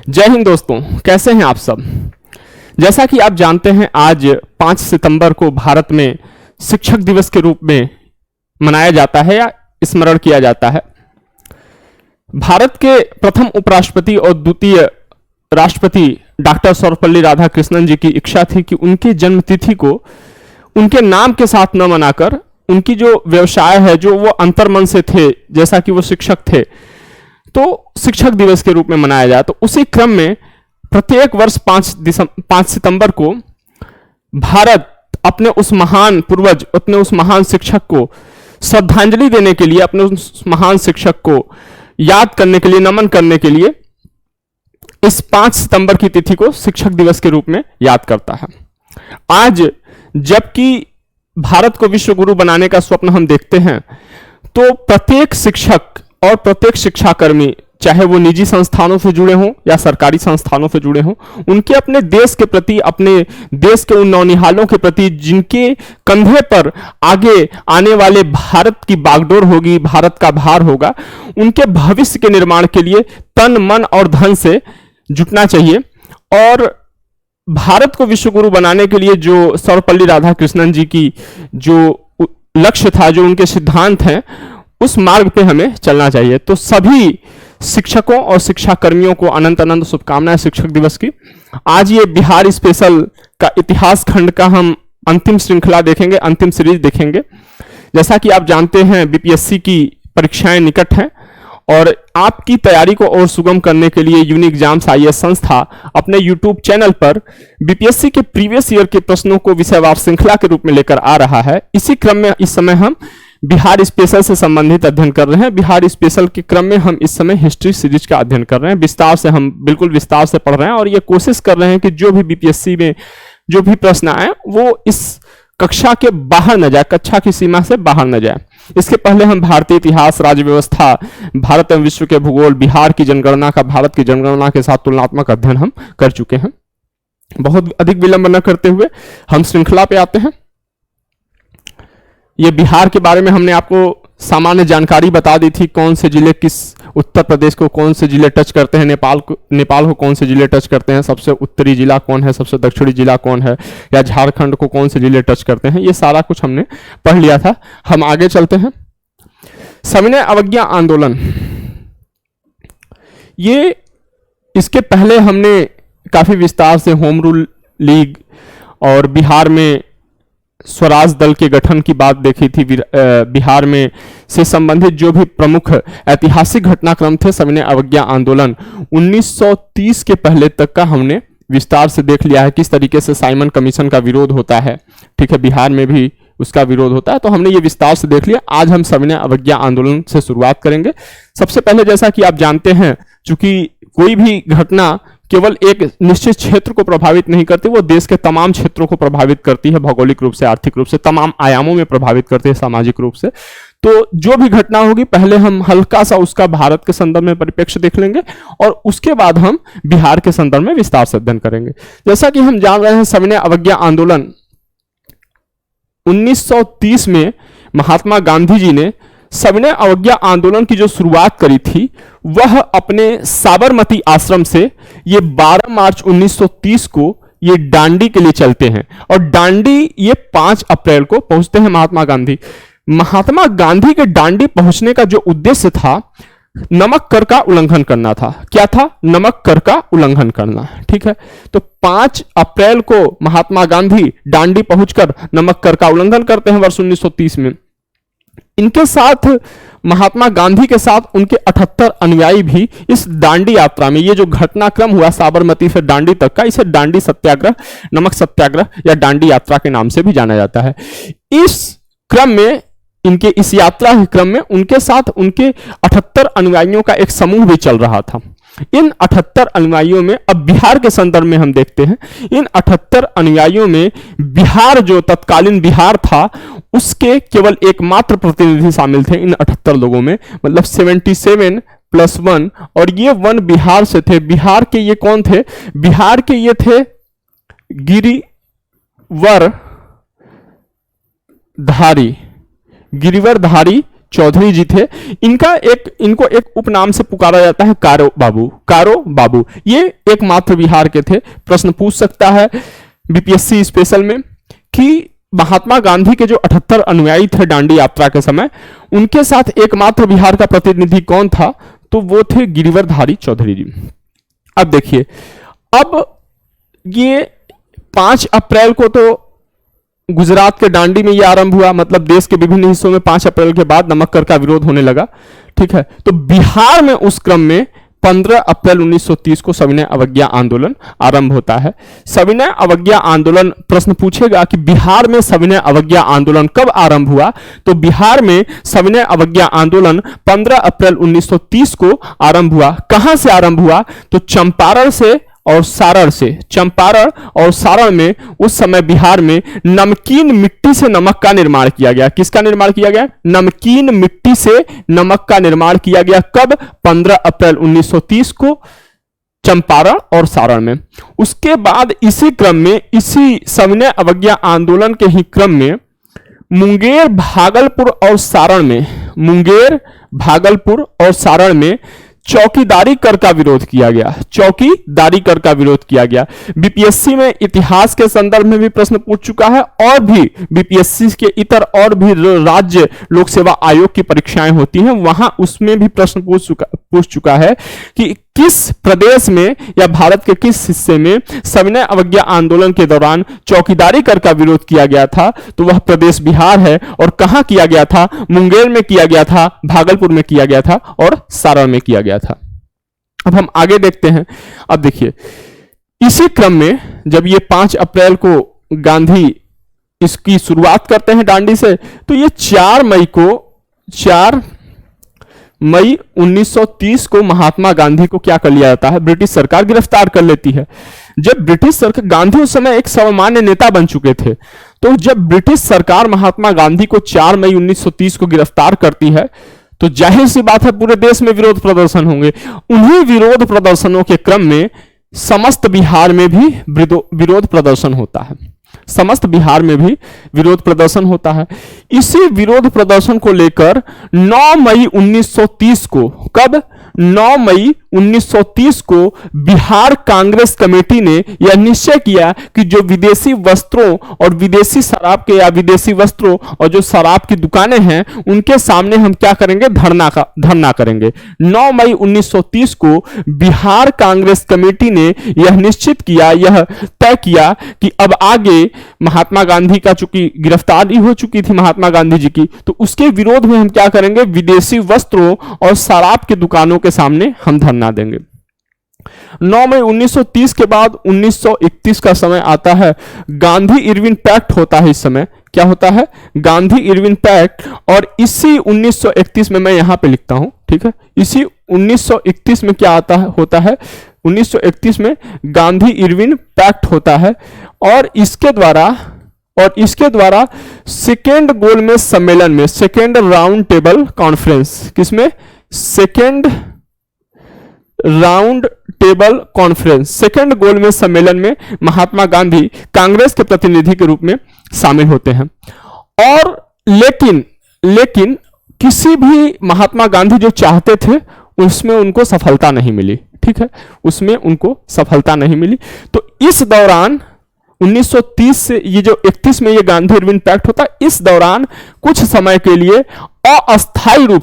जय हिंद दोस्तों, कैसे हैं आप सब। जैसा कि आप जानते हैं, आज 5 सितंबर को भारत में शिक्षक दिवस के रूप में मनाया जाता है या स्मरण किया जाता है। भारत के प्रथम उपराष्ट्रपति और द्वितीय राष्ट्रपति डॉक्टर सर्वपल्ली राधाकृष्णन जी की इच्छा थी कि उनके जन्म तिथि को उनके नाम के साथ न मनाकर उनकी जो व्यवसाय है, जो वो अंतर्मन से थे, जैसा कि वो शिक्षक थे, तो शिक्षक दिवस के रूप में मनाया जाए। तो उसी क्रम में प्रत्येक वर्ष 5 सितंबर को भारत अपने उस महान पूर्वज, अपने उस महान शिक्षक को श्रद्धांजलि देने के लिए, अपने उस महान शिक्षक को याद करने के लिए, नमन करने के लिए इस 5 सितंबर की तिथि को शिक्षक दिवस के रूप में याद करता है। आज जबकि भारत को विश्व गुरु बनाने का स्वप्न हम देखते हैं, तो प्रत्येक शिक्षक और प्रत्येक शिक्षाकर्मी, चाहे वो निजी संस्थानों से जुड़े हों या सरकारी संस्थानों से जुड़े हों, उनके अपने देश के प्रति, अपने देश के उन नौनिहालों के प्रति जिनके कंधे पर आगे आने वाले भारत की बागडोर होगी, भारत का भार होगा, उनके भविष्य के निर्माण के लिए तन, मन और धन से जुटना चाहिए। और भारत को विश्व गुरु बनाने के लिए जो सर्वपल्ली राधाकृष्णन जी की जो लक्ष्य था, जो उनके सिद्धांत हैं, उस मार्ग पे हमें चलना चाहिए। तो सभी शिक्षकों और शिक्षाकर्मियों को अनंत अनंत शुभकामनाएं शिक्षक दिवस की। आज ये बिहार स्पेशल का इतिहास खंड का हम अंतिम श्रृंखला देखेंगे, अंतिम सीरीज देखेंगे। जैसा कि आप जानते हैं, बीपीएससी की परीक्षाएं निकट हैं और आपकी तैयारी को और सुगम करने के लिए यूनिक एग्जाम्स आईएएस संस्था अपने यूट्यूब चैनल पर बीपीएससी के प्रीवियस ईयर के प्रश्नों को विषयवार श्रृंखला के रूप में लेकर आ रहा है। इसी क्रम में इस समय हम बिहार स्पेशल से संबंधित अध्ययन कर रहे हैं। बिहार स्पेशल के क्रम में हम इस समय हिस्ट्री सीरीज का अध्ययन कर रहे हैं। विस्तार से, हम बिल्कुल विस्तार से पढ़ रहे हैं और ये कोशिश कर रहे हैं कि जो भी बीपीएससी में जो भी प्रश्न आए वो इस कक्षा के बाहर न जाए, कक्षा की सीमा से बाहर न जाए। इसके पहले हम भारतीय इतिहास, राज्य व्यवस्था, भारत एवं विश्व के भूगोल, बिहार की जनगणना का भारत की जनगणना के साथ तुलनात्मक अध्ययन हम कर चुके हैं। बहुत अधिक विलंब न करते हुए हम श्रृंखला पे आते हैं। ये बिहार के बारे में हमने आपको सामान्य जानकारी बता दी थी, कौन से जिले किस, उत्तर प्रदेश को कौन से जिले टच करते हैं, नेपाल को कौन से जिले टच करते हैं, सबसे उत्तरी जिला कौन है, सबसे दक्षिणी जिला कौन है, या झारखंड को कौन से जिले टच करते हैं, ये सारा कुछ हमने पढ़ लिया था। हम आगे चलते हैं। सविनय अवज्ञा आंदोलन, ये इसके पहले हमने काफी विस्तार से होम रूल लीग और बिहार में स्वराज दल के गठन की बात देखी थी। बिहार में से संबंधित जो भी प्रमुख ऐतिहासिक घटनाक्रम थे, सविनय अवज्ञा आंदोलन 1930 के पहले तक का हमने विस्तार से देख लिया है। किस तरीके से साइमन कमीशन का विरोध होता है, ठीक है, बिहार में भी उसका विरोध होता है, तो हमने ये विस्तार से देख लिया। आज हम सविनय अवज्ञा आंदोलन से शुरुआत करेंगे। सबसे पहले, जैसा कि आप जानते हैं, चूंकि कोई भी घटना केवल एक निश्चित क्षेत्र को प्रभावित नहीं करती, वो देश के तमाम क्षेत्रों को प्रभावित करती है, भौगोलिक रूप से, आर्थिक रूप से, तमाम आयामों में प्रभावित करती है, सामाजिक रूप से। तो जो भी घटना होगी, पहले हम हल्का सा उसका भारत के संदर्भ में परिप्रेक्ष्य देख लेंगे और उसके बाद हम बिहार के संदर्भ में विस्तार से अध्ययन करेंगे। जैसा कि हम जान रहे हैं, सविनय अवज्ञा आंदोलन 1930 में महात्मा गांधी जी ने सविनय अवज्ञा आंदोलन की जो शुरुआत करी थी, वह अपने साबरमती आश्रम से ये 12 मार्च 1930 को ये डांडी के लिए चलते हैं और डांडी ये 5 अप्रैल को पहुंचते हैं महात्मा गांधी। महात्मा गांधी के डांडी पहुंचने का जो उद्देश्य था, नमक कर का उल्लंघन करना था। क्या था? नमक कर का उल्लंघन करना, ठीक है। तो 5 अप्रैल को महात्मा गांधी डांडी पहुंचकर नमक कर का उल्लंघन करते हैं वर्ष 1930 में। इनके साथ, महात्मा गांधी के साथ उनके 78 अनुयायी भी इस डांडी यात्रा में, ये जो घटनाक्रम हुआ साबरमती से डांडी तक का, इसे डांडी सत्याग्रह, नमक सत्याग्रह या डांडी यात्रा के नाम से भी जाना जाता है। इस क्रम में, इनके इस यात्रा के क्रम में उनके साथ उनके 78 अनुयायियों का एक समूह भी चल रहा था। इन 78 अनुयायियों में, अब बिहार के संदर्भ में हम देखते हैं, इन 78 अनुयायियों में बिहार, जो तत्कालीन बिहार था, उसके केवल एकमात्र प्रतिनिधि शामिल थे इन 78 लोगों में, मतलब 77 + 1, और ये 1 बिहार से थे। बिहार के ये कौन थे? बिहार के ये थे गिरिवरधारी चौधरी जी थे। इनको एक उपनाम से पुकारा जाता है कारो बाबू। कारो बाबू ये एकमात्र बिहार के थे। प्रश्न पूछ सकता है बीपीएससी स्पेशल में कि महात्मा गांधी के जो 78 अनुयायी थे दांडी यात्रा के समय, उनके साथ एकमात्र बिहार का प्रतिनिधि कौन था? तो वो थे गिरिवरधारी चौधरी जी। अब देखिए, अब ये 5 अप्रैल को तो गुजरात के दांडी में ये आरंभ हुआ, मतलब देश के विभिन्न हिस्सों में 5 अप्रैल के बाद नमक कर का विरोध होने लगा, ठीक है। तो बिहार में उस क्रम में 15 अप्रैल 1930 को सविनय अवज्ञा आंदोलन आरंभ होता है। सविनय अवज्ञा आंदोलन, प्रश्न पूछेगा कि बिहार में सविनय अवज्ञा आंदोलन कब आरंभ हुआ? तो बिहार में सविनय अवज्ञा आंदोलन 15 अप्रैल 1930 को आरंभ हुआ। कहां से आरंभ हुआ? तो चंपारण से और सारण से। चंपारण और सारण में उस समय बिहार में नमकीन मिट्टी से नमक का निर्माण किया गया। किसका निर्माण किया गया? नमकीन मिट्टी से नमक का निर्माण किया गया। कब? 15 अप्रैल 1930 को चंपारण और सारण में। उसके बाद इसी क्रम में, इसी सविनय अवज्ञा आंदोलन के ही क्रम में मुंगेर, भागलपुर और सारण में, मुंगेर, भागलपुर और सारण में चौकीदारी कर का विरोध किया गया। चौकीदारी कर का विरोध किया गया। बीपीएससी में इतिहास के संदर्भ में भी प्रश्न पूछ चुका है, और भी बीपीएससी के इतर और भी राज्य लोक सेवा आयोग की परीक्षाएं होती हैं, वहां उसमें भी प्रश्न पूछ चुका है कि किस प्रदेश में या भारत के किस हिस्से में सविनय अवज्ञा आंदोलन के दौरान चौकीदारी कर का विरोध किया गया था? तो वह प्रदेश बिहार है। और कहां किया गया था? मुंगेर में किया गया था, भागलपुर में किया गया था और सारण में किया गया था। अब हम आगे देखते हैं। अब देखिए, इसी क्रम में जब ये 5 अप्रैल को गांधी इसकी शुरुआत करते हैं दांडी से, तो ये 4 मई 1930 को महात्मा गांधी को क्या कर लिया जाता है? ब्रिटिश सरकार गिरफ्तार कर लेती है। जब ब्रिटिश सरकार, गांधी उस समय एक सामान्य नेता बन चुके थे, तो जब ब्रिटिश सरकार महात्मा गांधी को 4 मई 1930 को गिरफ्तार करती है, तो जाहिर सी बात है पूरे देश में विरोध प्रदर्शन होंगे। उन्हीं विरोध प्रदर्शनों के क्रम में समस्त बिहार में भी विरोध प्रदर्शन होता है। समस्त बिहार में भी विरोध प्रदर्शन होता है। इसी विरोध प्रदर्शन को लेकर 9 मई 1930 को, कब? 9 मई 1930 को बिहार कांग्रेस कमेटी ने यह निश्चय किया कि जो विदेशी वस्त्रों और विदेशी शराब के या विदेशी वस्त्रों और जो शराब की दुकानें हैं, उनके सामने हम क्या करेंगे? धरना करेंगे। 9 मई 1930 को बिहार कांग्रेस कमेटी ने यह निश्चित किया, यह तय किया कि अब आगे महात्मा गांधी का, चूंकि गिरफ्तारी हो चुकी थी महात्मा गांधी जी की, तो उसके विरोध में हम क्या करेंगे? विदेशी वस्त्रों और शराब की दुकानों के सामने हम धरना देंगे। 9 मई 1930 के बाद 1931 का समय आता है। गांधी इरविन पैक्ट होता है। इस समय क्या होता है? Gandhi Irwin pact. और इसी 1931 में, मैं यहां पे लिखता हूं, ठीक है, इसी 1931 में क्या होता है? 1931 में गांधी इरविन पैक्ट होता है। और इसके द्वारा सेकेंड गोलमेज सम्मेलन में, सेकेंड राउंड टेबल कॉन्फ्रेंस, किसमें? Second round table conference, second गोलमेज सम्मेलन में महात्मा गांधी कांग्रेस के प्रतिनिधि के रूप में शामिल होते हैं। और लेकिन किसी भी महात्मा गांधी जो चाहते थे उसमें उनको सफलता नहीं मिली, ठीक है, उसमें उनको सफलता नहीं मिली। तो इस दौरान 1930 से ये जो 31 में ये गांधी इरविन पैक्ट होता है, इस दौरान कुछ समय के लिए अस्थायी रूप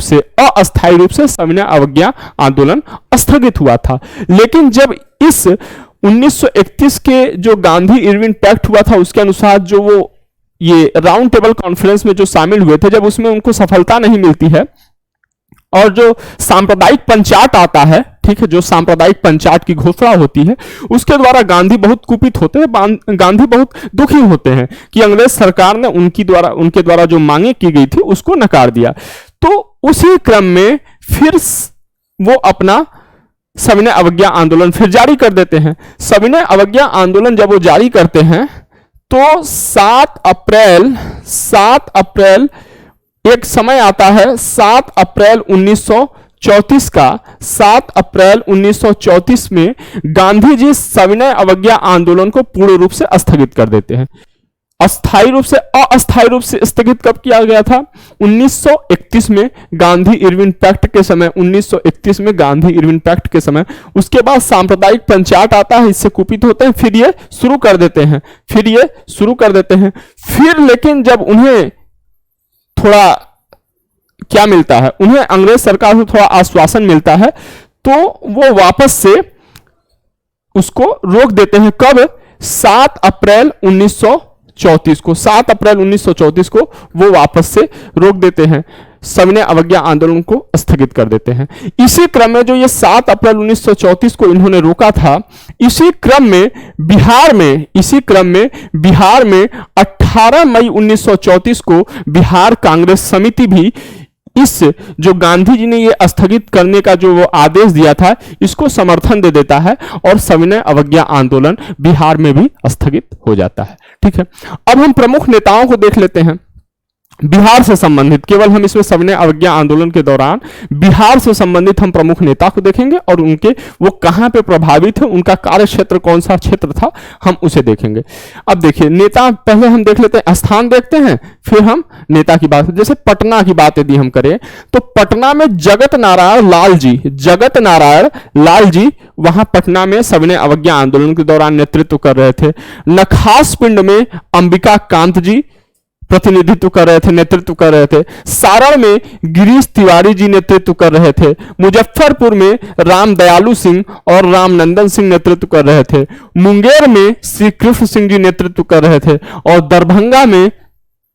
से सविनय अवज्ञा आंदोलन स्थगित हुआ था। लेकिन जब इस 1931 के जो गांधी इरविन पैक्ट हुआ था, उसके अनुसार जो वो ये राउंड टेबल कॉन्फ्रेंस में जो शामिल हुए थे, जब उसमें उनको सफलता नहीं मिलती है और जो सांप्रदायिक पंचायत आता है, ठीक है, जो सांप्रदायिक पंचायत की घोषणा होती है, उसके द्वारा गांधी बहुत कुपित होते हैं, गांधी बहुत दुखी होते हैं कि अंग्रेज सरकार ने उनके द्वारा जो मांगे की गई थी उसको नकार दिया। तो उसी क्रम में फिर वो अपना सविनय अवज्ञा आंदोलन फिर जारी कर देते हैं। सविनय अवज्ञा आंदोलन जब वो जारी करते हैं तो 7 अप्रैल एक समय आता है, 7 अप्रैल 1934 का, 7 अप्रैल 1934 में गांधी जी सविनय अवज्ञा आंदोलन को पूर्ण रूप से स्थगित कर देते हैं। अस्थायी रूप से अस्थायी रूप से स्थगित कब किया गया था? 1931 में गांधी इरविन पैक्ट के समय, 1931 में गांधी इरविन पैक्ट के समय। उसके बाद सांप्रदायिक पंचायत आता है, इससे कुपित होते हैं, फिर ये शुरू कर देते हैं, फिर लेकिन जब उन्हें थोड़ा क्या मिलता है, उन्हें अंग्रेज सरकार से थोड़ा आश्वासन मिलता है, तो वो वापस से उसको रोक देते हैं। कब? 7 अप्रैल 1934 को, 7 अप्रैल 1934 को वो वापस से रोक देते हैं, सविनय अवज्ञा आंदोलन को स्थगित कर देते हैं। इसी क्रम में जो ये 7 अप्रैल 1934 को इन्होंने रोका था, इसी क्रम में बिहार में 18 मई 1934 को बिहार कांग्रेस समिति भी इस जो गांधी जी ने ये स्थगित करने का जो वो आदेश दिया था, इसको समर्थन दे देता है और सविनय अवज्ञा आंदोलन बिहार में भी स्थगित हो जाता है। ठीक है, अब हम प्रमुख नेताओं को देख लेते हैं बिहार से संबंधित। केवल हम इसमें सविनय अवज्ञा आंदोलन के दौरान बिहार से संबंधित हम प्रमुख नेता को देखेंगे और उनके वो कहां पे प्रभावित है, उनका कार्य क्षेत्र कौन सा क्षेत्र था, हम उसे देखेंगे। अब देखिए नाता, पहले हम देख लेते हैं, स्थान देखते हैं, फिर हम नेता की बात। जैसे पटना की बात यदि हम करें तो पटना में जगत नारायण लाल जी वहां पटना में सविनय अवज्ञा आंदोलन के दौरान नेतृत्व कर रहे थे। नखास पिंड में अंबिका कांत जी नेतृत्व कर रहे थे। सारण में गिरीश तिवारी जी नेतृत्व कर रहे थे। मुजफ्फरपुर में राम दयालु सिंह और रामनंदन सिंह नेतृत्व कर रहे थे। मुंगेर में श्री कृष्ण सिंह जी नेतृत्व कर रहे थे और दरभंगा में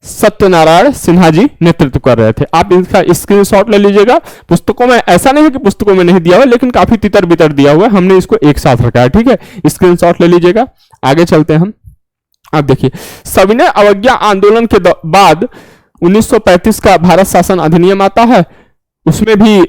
सत्यनारायण सिन्हा जी नेतृत्व कर रहे थे। आप इसका स्क्रीनशॉट ले लीजिएगा। पुस्तकों में ऐसा नहीं है कि पुस्तकों में नहीं दिया हुआ, लेकिन काफी तितर बितर दिया हुआ है, हमने इसको एक साथ रखा है। ठीक है, स्क्रीनशॉट ले लीजिएगा। आगे चलते हैं हम। अब देखिए, सविनय अवज्ञा आंदोलन के बाद 1935 का भारत शासन अधिनियम आता है। उसमें भी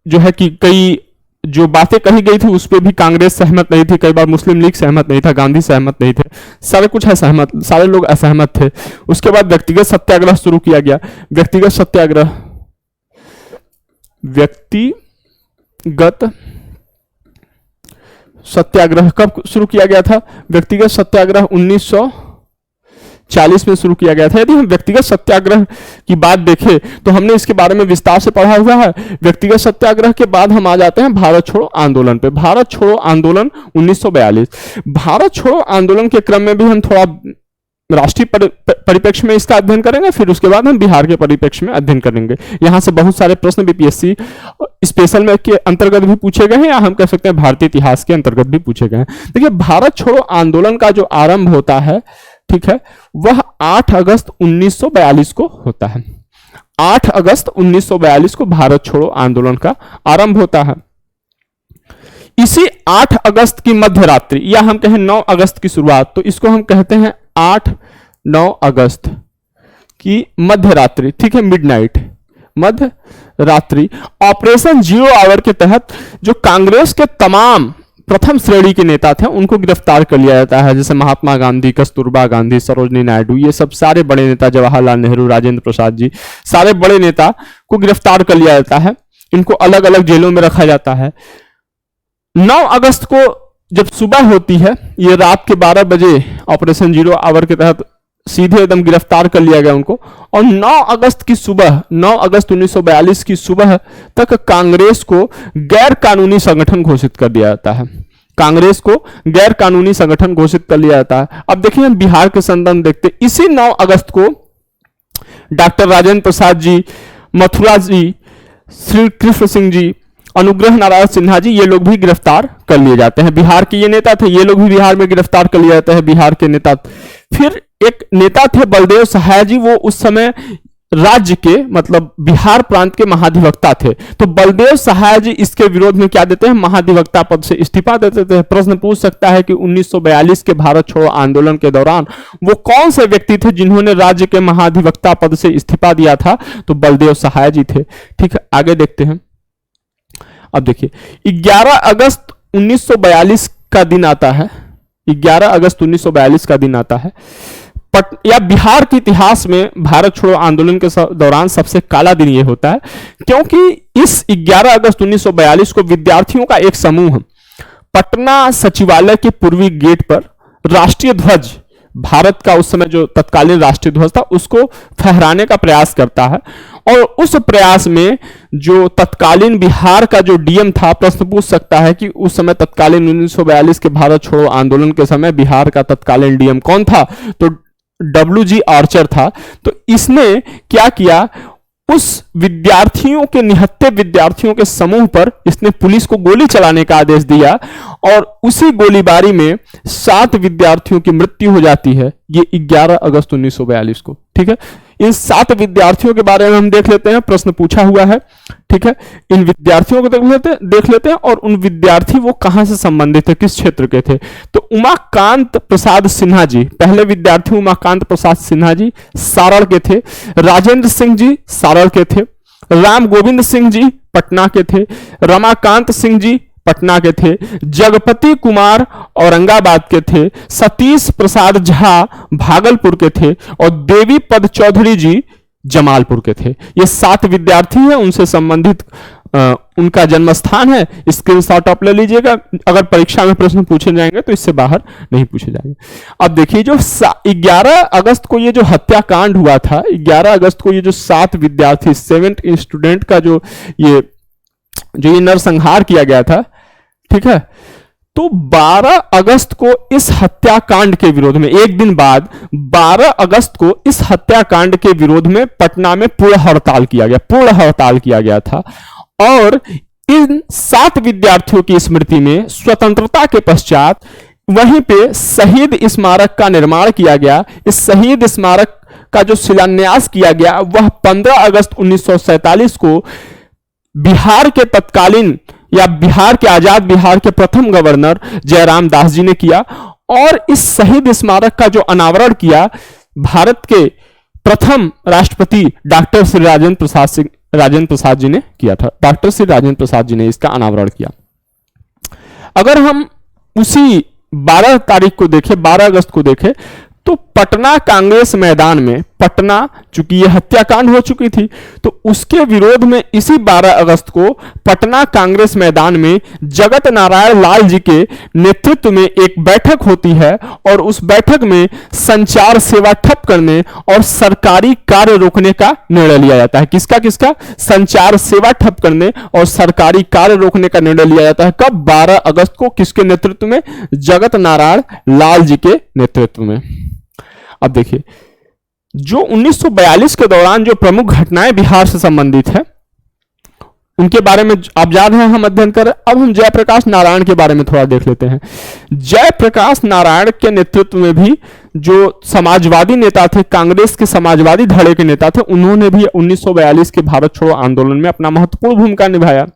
जो है कि कई जो बातें कही गई थी उस पर भी कांग्रेस सहमत नहीं थी, कई बार मुस्लिम लीग सहमत नहीं था, गांधी सहमत नहीं थे, सारे लोग असहमत थे। उसके बाद व्यक्तिगत सत्याग्रह शुरू किया गया। व्यक्तिगत सत्याग्रह कब शुरू किया गया था? व्यक्तिगत सत्याग्रह 1940 में शुरू किया गया था। यदि हम व्यक्तिगत सत्याग्रह की बात देखें तो हमने इसके बारे में विस्तार से पढ़ा हुआ है। व्यक्तिगत सत्याग्रह के बाद हम आ जाते हैं भारत छोड़ो आंदोलन पे। भारत छोड़ो आंदोलन 1942। भारत छोड़ो आंदोलन के क्रम में भी हम थोड़ा राष्ट्रीय परिप्रेक्ष्य में इसका अध्ययन करेंगे, फिर उसके बाद हम बिहार के परिप्रेक्ष्य में अध्ययन करेंगे। यहां से बहुत सारे प्रश्न बीपीएससी स्पेशल में के अंतर्गत भी पूछे गए हैं, या हम कह सकते हैं भारतीय इतिहास के अंतर्गत भी पूछे गए हैं। देखिए, भारत छोड़ो आंदोलन का जो आरंभ होता है, ठीक है, वह 8 अगस्त 1942 को होता है। 8 अगस्त 1942 को भारत छोड़ो आंदोलन का आरंभ होता है। इसी 8 अगस्त की मध्य रात्रि, या हम कहें 9 अगस्त की शुरुआत, तो इसको हम कहते हैं 8-9 अगस्त की मध्य रात्रि। ठीक है, मिडनाइट, मध्य रात्रि। ऑपरेशन 0 आवर के तहत जो कांग्रेस के तमाम प्रथम श्रेणी के नेता थे उनको गिरफ्तार कर लिया जाता है। जैसे महात्मा गांधी, कस्तूरबा गांधी, सरोजनी नायडू, ये सब सारे बड़े नेता, जवाहरलाल नेहरू, राजेंद्र प्रसाद जी, सारे बड़े नेता को गिरफ्तार कर लिया जाता है। इनको अलग अलग जेलों में रखा जाता है। 9 अगस्त को जब सुबह होती है, ये रात के 12 बजे ऑपरेशन 0 आवर के तहत सीधे एकदम गिरफ्तार कर लिया गया उनको। और 9 अगस्त की सुबह, 9 अगस्त 1942 की सुबह तक कांग्रेस को गैर कानूनी संगठन घोषित कर दिया जाता है। कांग्रेस को गैर कानूनी संगठन घोषित कर लिया जाता है। अब देखिए, हम बिहार के संदर्भ देखते। इसी 9 अगस्त को डॉक्टर राजेंद्र प्रसाद जी, मथुरा जी, श्री कृष्ण सिंह जी, अनुग्रह नारायण सिन्हा जी, ये लोग भी गिरफ्तार कर लिए जाते हैं। बिहार के ये नेता थे, ये लोग भी बिहार में गिरफ्तार कर लिए जाते हैं, बिहार के नेता। फिर एक नेता थे बलदेव सहाय जी, वो उस समय राज्य के मतलब बिहार प्रांत के महाधिवक्ता थे। तो बलदेव सहाय जी इसके विरोध में क्या देते हैं? महाधिवक्ता पद से इस्तीफा देते थे। प्रश्न पूछ सकता है कि 1942 के भारत छोड़ो आंदोलन के दौरान वो कौन से व्यक्ति थे जिन्होंने राज्य के महाधिवक्ता पद से इस्तीफा दिया था? तो बलदेव सहाय जी थे। ठीक है, आगे देखते हैं। अब देखिए, 11 अगस्त 1942 का दिन आता है। 11 अगस्त 1942 का दिन आता है। या बिहार के इतिहास में भारत छोड़ो आंदोलन के दौरान सबसे काला दिन यह होता है, क्योंकि इस 11 अगस्त 1942 को विद्यार्थियों का एक समूह पटना सचिवालय के पूर्वी गेट पर राष्ट्रीय ध्वज भारत का उस समय जो तत्कालीन राष्ट्रीय ध्वज था उसको फहराने का प्रयास करता है। और उस प्रयास में जो तत्कालीन बिहार का जो डीएम था, प्रश्न पूछ सकता है कि उस समय तत्कालीन 1942 के भारत छोड़ो आंदोलन के समय बिहार का तत्कालीन डीएम कौन था, तो डब्ल्यू.जी. आर्चर था। तो इसने क्या किया, उस विद्यार्थियों के निहत्थे विद्यार्थियों के समूह पर इसने पुलिस को गोली चलाने का आदेश दिया और उसी गोलीबारी में 7 विद्यार्थियों की मृत्यु हो जाती है। ये 11 अगस्त 1942 को, ठीक है। इन 7 विद्यार्थियों के बारे में हम देख लेते हैं, प्रश्न पूछा हुआ है, ठीक है। इन विद्यार्थियों को देख लेते हैं और उन विद्यार्थी वो कहां से संबंधित थे, किस क्षेत्र के थे। तो उमाकांत प्रसाद सिन्हा जी, पहले विद्यार्थी उमाकांत प्रसाद सिन्हा जी सारण के थे। राजेंद्र सिंह जी सारण के थे। राम गोविंद सिंह जी पटना के थे। रमाकांत सिंह जी पटना के थे। जगपति कुमार औरंगाबाद के थे। सतीश प्रसाद झा भागलपुर के थे और देवी पद चौधरी जी जमालपुर के थे। ये 7 विद्यार्थी हैं, उनसे संबंधित उनका जन्म स्थान है। स्क्रीनशॉट आप ले लीजिएगा, अगर परीक्षा में प्रश्न पूछे जाएंगे तो इससे बाहर नहीं पूछे जाएंगे। अब देखिए, जो 11 अगस्त को ये जो हत्याकांड हुआ था, 11 अगस्त को ये जो 7 विद्यार्थी 7 स्टूडेंट का जो ये नरसंहार किया गया था, ठीक है। तो 12 अगस्त को इस हत्याकांड के विरोध में, एक दिन बाद 12 अगस्त को इस हत्याकांड के विरोध में पटना में पूर्ण हड़ताल किया गया था। और इन 7 विद्यार्थियों की स्मृति में स्वतंत्रता के पश्चात वहीं पे शहीद स्मारक का निर्माण किया गया। इस शहीद स्मारक का जो शिलान्यास किया गया वह 15 अगस्त 1947 को बिहार के तत्कालीन या बिहार के आजाद बिहार के प्रथम गवर्नर जयराम दास जी ने किया। और इस शहीद स्मारक का जो अनावरण किया भारत के प्रथम राष्ट्रपति डॉक्टर श्री राजेंद्र प्रसाद जी ने किया था। डॉक्टर श्री राजेंद्र प्रसाद जी ने इसका अनावरण किया। अगर हम उसी 12 तारीख को देखें, 12 अगस्त को देखें, तो पटना कांग्रेस मैदान में, पटना चूंकि यह हत्याकांड हो चुकी थी तो उसके विरोध में इसी 12 अगस्त को पटना कांग्रेस मैदान में जगत नारायण लाल जी के नेतृत्व में एक बैठक होती है। और उस बैठक में संचार सेवा ठप करने और सरकारी कार्य रोकने का निर्णय लिया जाता है। किसका? संचार सेवा ठप करने और सरकारी कार्य रोकने का निर्णय लिया जाता है। कब? 12 अगस्त को। किसके नेतृत्व में? जगत नारायण लाल जी के नेतृत्व में। अब देखिए, जो 1942 के दौरान जो प्रमुख घटनाएं बिहार से संबंधित है उनके बारे में आप याद है हम अध्ययन कर। अब हम जयप्रकाश नारायण के बारे में थोड़ा देख लेते हैं। जयप्रकाश नारायण के नेतृत्व में भी जो समाजवादी नेता थे, कांग्रेस के समाजवादी धड़े के नेता थे, उन्होंने भी 1942 के भारत छोड़ो आंदोलन में अपना महत्वपूर्ण भूमिका निभाया।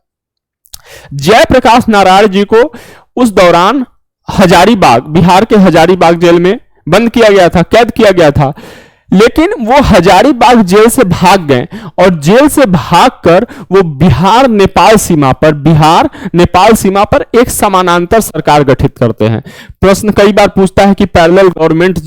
जयप्रकाश नारायण जी को उस दौरान हजारीबाग, बिहार के हजारीबाग जेल में बंद किया गया था, कैद किया गया था। लेकिन वो हजारीबाग जेल से भाग गए और जेल से भागकर वो बिहार नेपाल सीमा पर एक समानांतर सरकार गठित करते हैं। प्रश्न कई बार पूछता है कि पैरेलल गवर्नमेंट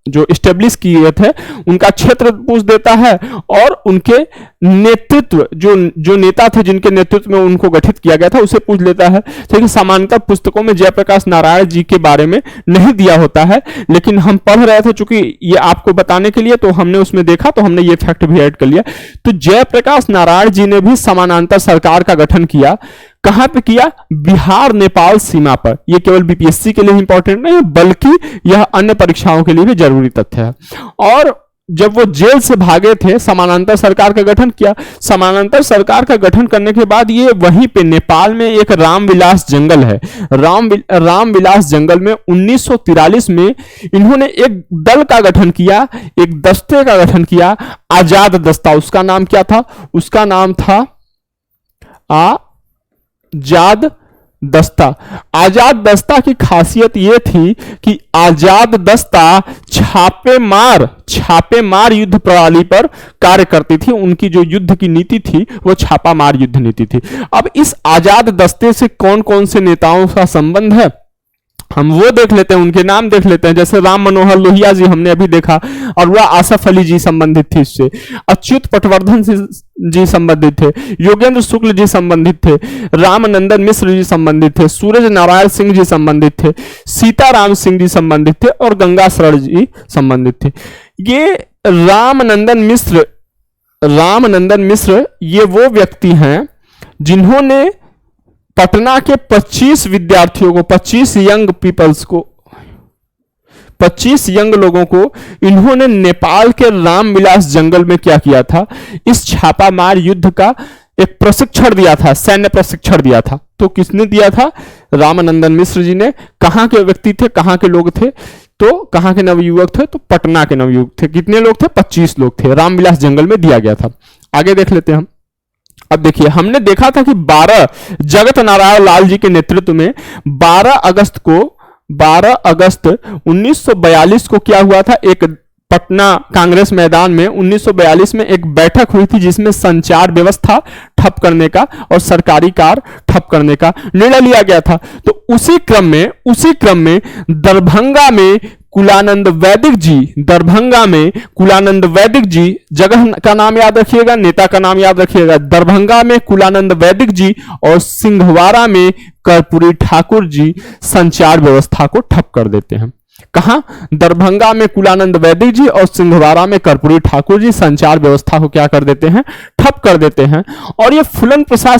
जो स्टेब्लिश किए थे उनका क्षेत्र पूछ देता है और उनके नेतृत्व जो नेता थे जिनके नेतृत्व में उनको गठित किया गया था उसे पूछ लेता है। लेकिन समानांतर पुस्तकों में जयप्रकाश नारायण जी के बारे में नहीं दिया होता है, लेकिन हम पढ़ रहे थे चूंकि ये आपको बताने के लिए, तो हमने उसमें देखा तो हमने ये फैक्ट भी ऐड कर लिया। तो जयप्रकाश नारायण जी ने भी समानांतर सरकार का गठन किया। कहां पे किया? बिहार नेपाल सीमा पर। यह केवल बीपीएससी के लिए इंपॉर्टेंट नहीं है बल्कि यह अन्य परीक्षाओं के लिए भी जरूरी तथ्य है। और जब वो जेल से भागे थे, समानांतर सरकार का गठन किया। समानांतर सरकार का गठन करने के बाद ये वहीं पे नेपाल में एक रामविलास जंगल है, रामविलास जंगल में 1943 में इन्होंने एक दल का गठन किया, एक दस्ते का गठन किया, आजाद दस्ता। उसका नाम क्या था? उसका नाम था आजाद दस्ता। आजाद दस्ता की खासियत यह थी कि आजाद दस्ता छापेमार युद्ध प्रणाली पर कार्य करती थी। उनकी जो युद्ध की नीति थी वो छापामार युद्ध नीति थी। अब इस आजाद दस्ते से कौन कौन से नेताओं का संबंध है हम वो देख लेते हैं, उनके नाम देख लेते हैं। जैसे राम मनोहर लोहिया जी हमने अभी देखा, और वह आसफ अली जी संबंधित थी इससे, अच्युत पटवर्धन जी संबंधित थे, योगेंद्र शुक्ल जी संबंधित थे, रामनंदन मिश्र जी संबंधित थे, सूरज नारायण सिंह जी संबंधित थे, सीताराम सिंह जी संबंधित थे, और गंगा शरण जी संबंधित थे। ये रामनंदन मिश्र ये वो व्यक्ति हैं जिन्होंने पटना के 25 विद्यार्थियों को, 25 यंग पीपल्स को, 25 यंग लोगों को इन्होंने नेपाल के रामविलास जंगल में क्या किया था, इस छापामार युद्ध का एक प्रशिक्षण दिया था, सैन्य प्रशिक्षण दिया था। तो किसने दिया था? रामानंदन मिश्र जी ने। कहां के व्यक्ति थे, कहां के लोग थे? तो कहां के नवयुवक थे? तो पटना के नवयुवक थे। कितने लोग थे? 25 लोग थे। रामविलास जंगल में दिया गया था। आगे देख लेते हैं हम। अब देखिए, हमने देखा था कि 12 जगत नारायण लाल जी के नेतृत्व में 12 अगस्त 1942 को क्या हुआ था, एक पटना कांग्रेस मैदान में 1942 में एक बैठक हुई थी जिसमें संचार व्यवस्था ठप करने का और सरकारी कार ठप करने का निर्णय लिया गया था। तो उसी क्रम में दरभंगा में कुलानंद वैदिक जी, जगह का नाम याद रखिएगा, नेता का नाम याद रखिएगा। दरभंगा में कुलानंद वैदिक जी और सिंघवाड़ा में कर्पूरी ठाकुर जी संचार व्यवस्था को ठप कर देते हैं। कहां? दरभंगा में कुलानंद वैदिक जी और सिंघवाड़ा में कर्पूरी ठाकुर जी संचार व्यवस्था को क्या कर देते हैं? ठप कर देते हैं। और ये फूलन प्रसाद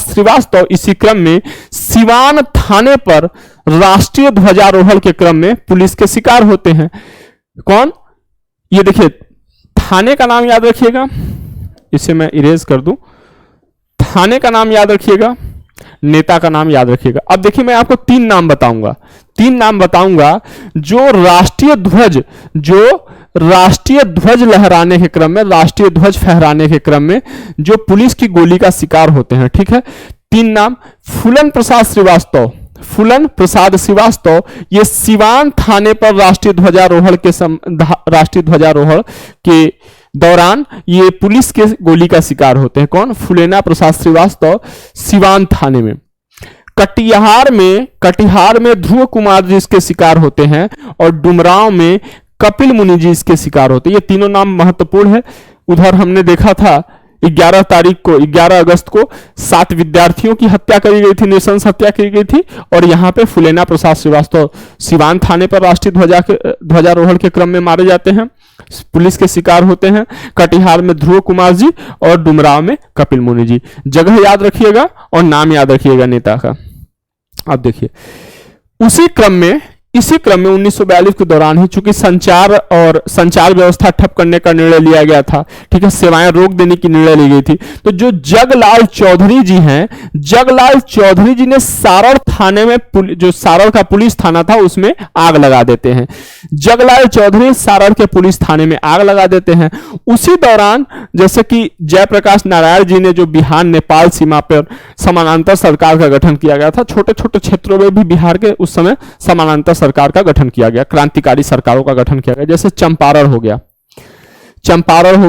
श्रीवास्तव इसी क्रम में सिवान थाने पर राष्ट्रीय ध्वजारोहण के क्रम में पुलिस के शिकार होते हैं। कौन? ये देखिए, थाने का नाम याद रखिएगा, इसे मैं इरेज कर दूं। थाने का नाम याद रखिएगा, नेता का नाम याद रखिएगा। अब देखिए, मैं आपको तीन नाम बताऊंगा जो राष्ट्रीय ध्वज लहराने के क्रम में, राष्ट्रीय ध्वज फहराने के क्रम में जो पुलिस की गोली का शिकार होते हैं। ठीक है, तीन नाम। फूलन प्रसाद श्रीवास्तव ये सिवान थाने पर राष्ट्रीय ध्वजारोहण के दौरान ये पुलिस के गोली का शिकार होते हैं। कौन? फुलेना प्रसाद श्रीवास्तव सिवान थाने में। कटिहार में ध्रुव कुमार जी इसके शिकार होते हैं, और डुमरांव में कपिल मुनि जी इसके शिकार होते हैं। ये तीनों नाम महत्वपूर्ण है। उधर हमने देखा था 11 अगस्त को 7 विद्यार्थियों की हत्या करी गई थी, नृशंस हत्या की गई थी। और यहाँ पे फुलेना प्रसाद श्रीवास्तव सिवान थाने पर राष्ट्रीय ध्वजारोहण के क्रम में मारे जाते हैं, पुलिस के शिकार होते हैं। कटिहार में ध्रुव कुमार जी और डुमराव में कपिल मुनि जी। जगह याद रखिएगा और नाम याद रखिएगा नेता का। अब देखिए, इसी क्रम में 1942 के दौरान ही चूंकि संचार व्यवस्था ठप करने का निर्णय लिया गया था, ठीक है, सेवाएं रोक देने की निर्णय ली गई थी। तो जो जगलाल चौधरी जी हैं, जगलाल चौधरी जी ने सारण थाने में, जो सारण का पुलिस थाना था उसमें आग लगा देते हैं। जगलाल चौधरी सारण के पुलिस थाने में आग लगा देते हैं। उसी दौरान जैसे कि जयप्रकाश नारायण जी ने जो बिहार नेपाल सीमा पर समानांतर सरकार का गठन किया गया था, छोटे छोटे क्षेत्रों में भी बिहार के उस समय समानांतर सरकार का गठन किया गया, क्रांतिकारी सरकारों का गठन किया गया। जैसे चंपारण हो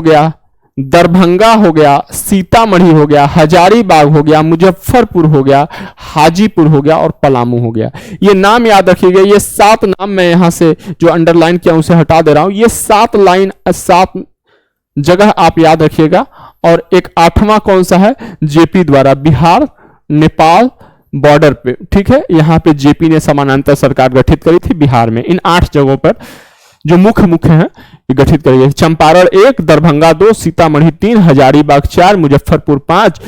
गया, दरभंगा हो गया, सीतामढ़ी हो गया, हजारीबाग हो गया, मुजफ्फरपुर हो गया, हाजीपुर हो गया और पलामू हो गया। ये नाम याद रखिएगा। ये 7 नाम मैं यहां से जो अंडरलाइन किया उसे हटा दे रहा हूं। ये 7 जगह आप याद रखिएगा। और एक 8वां कौन सा है? जेपी द्वारा, बिहार नेपाल बॉर्डर पे, ठीक है, यहां पे जेपी ने समानांतर सरकार गठित करी थी बिहार में। इन 8 जगहों पर जो मुख्य हैं ये गठित करी गई। चंपारण 1, दरभंगा 2, सीतामढ़ी 3, हजारीबाग 4, मुजफ्फरपुर 5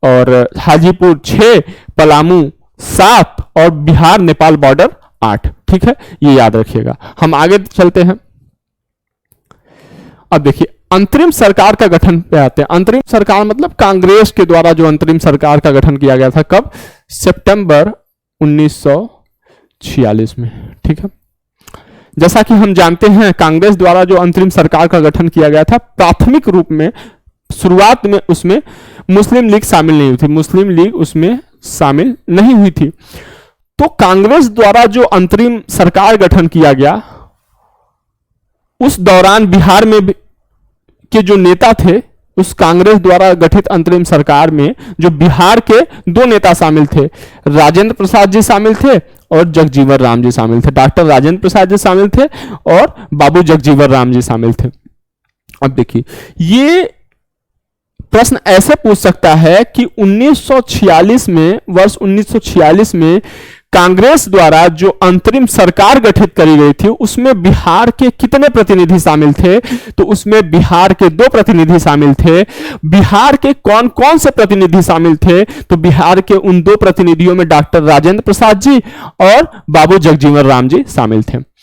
और हाजीपुर 6, पलामू 7 और बिहार नेपाल बॉर्डर 8। ठीक है, ये याद रखिएगा। हम आगे चलते हैं। अब देखिए, अंतरिम सरकार का गठन पे आते हैं। अंतरिम सरकार मतलब कांग्रेस के द्वारा जो अंतरिम सरकार का गठन किया गया था। कब? सितंबर 1946 में। ठीक है, जैसा कि हम जानते हैं कांग्रेस द्वारा जो अंतरिम सरकार का गठन किया गया था, प्राथमिक रूप में शुरुआत में उसमें मुस्लिम लीग शामिल नहीं हुई थी, मुस्लिम लीग उसमें शामिल नहीं हुई थी। तो कांग्रेस द्वारा जो अंतरिम सरकार गठन किया गया, उस दौरान बिहार में के जो नेता थे उस कांग्रेस द्वारा गठित अंतरिम सरकार में जो बिहार के दो नेता शामिल थे, राजेंद्र प्रसाद जी शामिल थे और जगजीवन राम जी शामिल थे। डॉक्टर राजेंद्र प्रसाद जी शामिल थे और बाबू जगजीवन राम जी शामिल थे। अब देखिए, ये प्रश्न ऐसे पूछ सकता है कि 1946 में, वर्ष 1946 में कांग्रेस द्वारा जो अंतरिम सरकार गठित करी गई थी उसमें बिहार के कितने प्रतिनिधि शामिल थे? तो उसमें बिहार के 2 प्रतिनिधि शामिल थे। बिहार के कौन कौन से प्रतिनिधि शामिल थे? तो बिहार के उन 2 प्रतिनिधियों में डॉक्टर राजेंद्र प्रसाद जी और बाबू जगजीवन राम जी शामिल थे।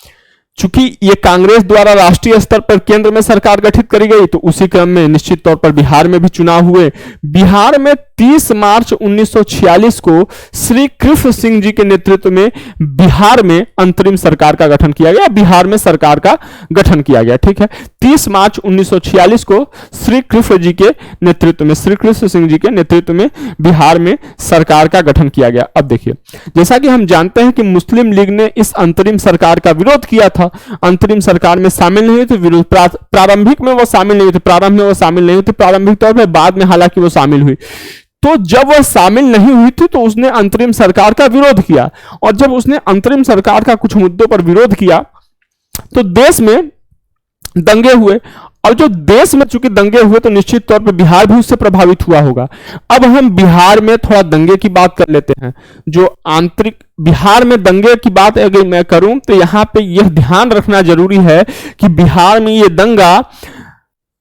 चूंकि ये कांग्रेस द्वारा राष्ट्रीय स्तर पर केंद्र में सरकार गठित करी गई, तो उसी क्रम में निश्चित तौर पर बिहार में भी चुनाव हुए। बिहार में 30 मार्च 1946 को श्री कृष्ण सिंह जी के नेतृत्व में बिहार में अंतरिम सरकार का गठन किया गया, बिहार में सरकार का गठन किया गया। ठीक है, 30 मार्च 1946 को श्री कृष्ण जी के नेतृत्व में, श्री कृष्ण सिंह जी के नेतृत्व में बिहार में सरकार का गठन किया गया। अब देखिए, जैसा कि हम जानते हैं कि मुस्लिम लीग ने इस अंतरिम सरकार का विरोध किया था, अंतरिम सरकार में शामिल नहीं थे। विरोध प्रारंभिक में वो शामिल नहीं थे, प्रारंभ में वो शामिल नहीं थे, प्रारंभिक तौर पर, बाद में हालांकि वो शामिल हुई। तो जब वह शामिल नहीं हुई थी तो उसने अंतरिम सरकार का विरोध किया, और जब उसने अंतरिम सरकार का कुछ मुद्दों पर विरोध किया तो देश में दंगे हुए। और जो देश में चूंकि दंगे हुए तो निश्चित तौर पर बिहार भी उससे प्रभावित हुआ होगा। अब हम बिहार में थोड़ा दंगे की बात कर लेते हैं। जो आंतरिक बिहार में दंगे की बात अगर मैं करूं तो यहां पे यह ध्यान रखना जरूरी है कि बिहार में यह दंगा